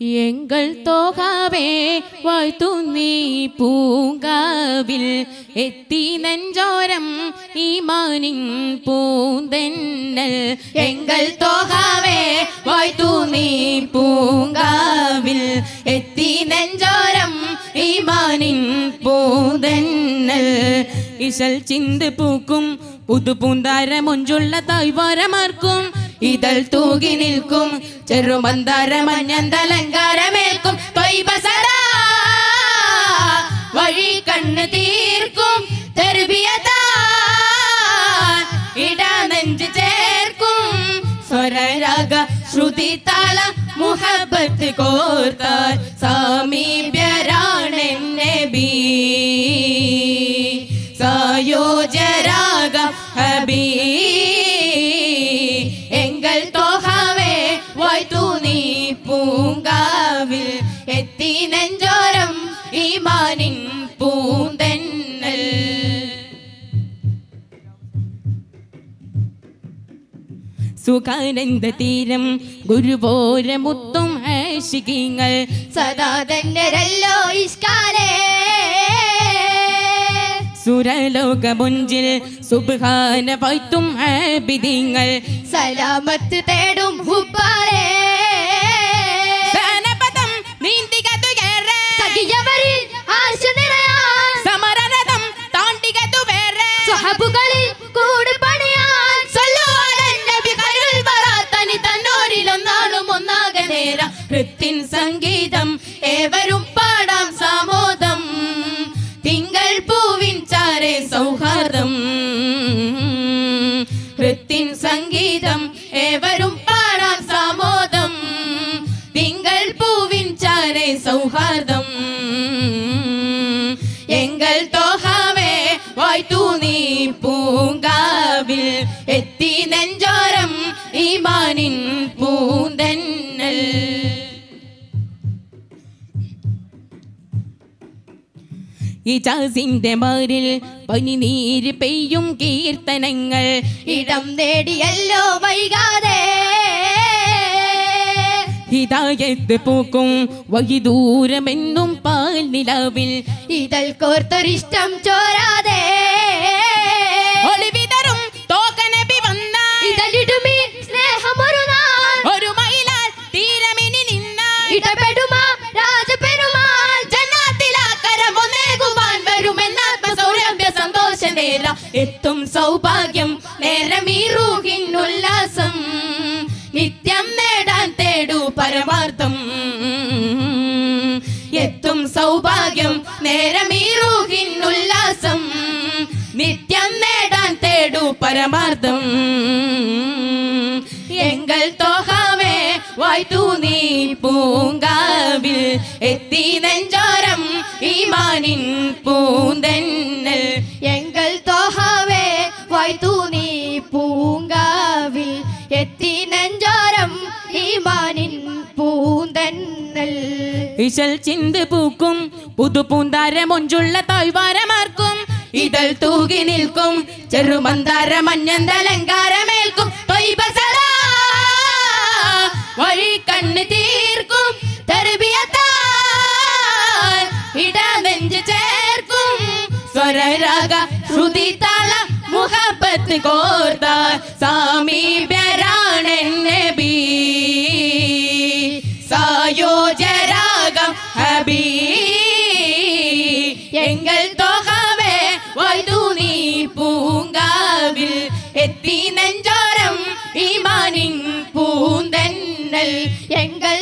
எங்கள் தோகாவே வாய்த்து நீ பூங்காவில் எத்தி நெஞ்சோரம் ஈமானின் பூந்தென்னல் எங்கள் தோகாவே வாய்த்து நீ பூங்காவில் எத்தி நெஞ்சோரம் ஈமானின் பூந்தென்னல் இசல் சிந்து பூக்கும் പുതു പൂന്താരമൊഞ്ചുള്ള തായ്വാരമാർക്കും ഇതൾ തൂകി നിൽക്കും ചെറുമന്താര മഞ്ഞന്തലങ്കാരമേൽക്കും തൊയ്ബസദാ വഴി കണ്ണ് തീർക്കും തെർബിയതാൻ ഇടാ നെഞ്ച് ചേർക്കും സ്വരരാഗ ശ്രുതി താള മുഹബത്ത് കോർത്താൽ സാമീപ്യരാണെൻ നബി സായോജരാഗ ഹബീ എങ്കൽ തോഹാവേ വായ്തു നീ പൂങ്കാവിൽ എത്തി നെഞ്ചോരം ഈമാനിൻ പൂന്തെന്നൽ സുഖാനന്ദ തീരം ഗുരുവോര മുത്തും ആശികീങ്ങൾ സദാ തന്നരല്ലോ ഇഷ്കാലേ സുരലോക മുഞ്ചിൽ സുബ്ഹാന വായ്ത്തും ആബിദീങ്ങൾ സലാമത്ത് തേടും ഹുബ്ബാലേ സനപദം നീന്തികതുയേറെ സഖിയവരിൽ ആശ നിറയാൻ സമരരഥം താണ്ടികതുവേറെ സ്വഹബുകളിൽ കൂട് പണിയാൻ സല്ലു അലൻ നബി ഖൈറുൽ വറാ തനി തന്നോരിലൊന്നാളും ഒന്നാകെ നേര ഹൃത്തിൻ സംഗീതം ഏവരും പാടാം സാമോദം തിങ്കൾ പൂവിൻ ചാരെ സൗഹാർദ്ദം ഹൃത്തിൻ സംഗീതം ഏവരും പാടാം സാമോദം തിങ്കൾ പൂവിൻ ചാരെ സൗഹാർദ്ദം എങ്കൽ തോഹാവേ വായ്തു നീ പൂങ്കാവിൽ എത്തി നെഞ്ചോരം ഈമാനിൻ പൂന്തെന്നൽ ഇജാസിന്റെ മാറിൽ പനിനീര് പെയ്യും കീർത്തനങ്ങൾ ഇടം നേടിയല്ലോ വൈകാതെ ഹിദായത്ത് പൂക്കും വഴിദൂരമെന്നും പാൽ നിലാവിൽ ഇതൾ കോർത്തൊരിഷ്ടം ചോരാതെ ഒളിവിതറും തോകനബി വന്ന ഇതളിടുമി സ്നേഹമൊരു നാൾ ഒരു മയിലാൽ തീരമിനി നിന്ന ഇടപെടുമാ രാജപെരുമാൾ ജന്നാത്തിലാക്കരമൊന്നേകുവാൻ വരുമെന്നാത്മസൗരഭ്യ സന്തോഷ നേര എത്തും സൗഭാഗ്യം നേരമീ റൂഹിൻ ഉല്ലാസം നിത്യം നേടാൻ തേടൂ പരമാർത്ഥം എത്തും സൗഭാഗ്യം നേരമീ റൂഹിൻ ഉല്ലാസം നിത്യം നേടാൻ തേടൂ പരമാർത്ഥം എങ്കൽ തോഹാവേ വായ്തു നീ പൂങ്കാവിൽ എത്തി നെഞ്ചോരം ഈമാനിൻ പൂന്തെന്നൽ എങ്കൽ തോഹാവേ വായ്തു നീ പൂങ്കാവിൽ എത്തി നെഞ്ചോരം ഈമാനിൻ പൂന്തന്നൽ ഇശൽ ചിന്ത് പൂക്കും പുതു പൂന്താരമൊഞ്ചുള്ള തായ്വാരമാർക്കും ഇതൾ തൂകി നിൽക്കും ചെറുമന്താര മഞ്ഞന്തലങ്കാരമേൽക്കും തൊയ്ബസദാ വഴി കണ്ണ് തീർക്കും തെർബിയതാൻ ഇടാ നെഞ്ച് ചേർക്കും സ്വരരാഗ ശ്രുതി താള മുഹബത്ത് കോർത്താൽ സാമീപ്യരാണെൻ നബി സായോജരാഗം ഹബീ എങ്കൽ തോഹാവേ വായ്തു നീ പൂങ്കാവിൽ എത്തി നെഞ്ചോരം ഈമാനിൻ പൂന്തെന്നൽ എങ്കൽ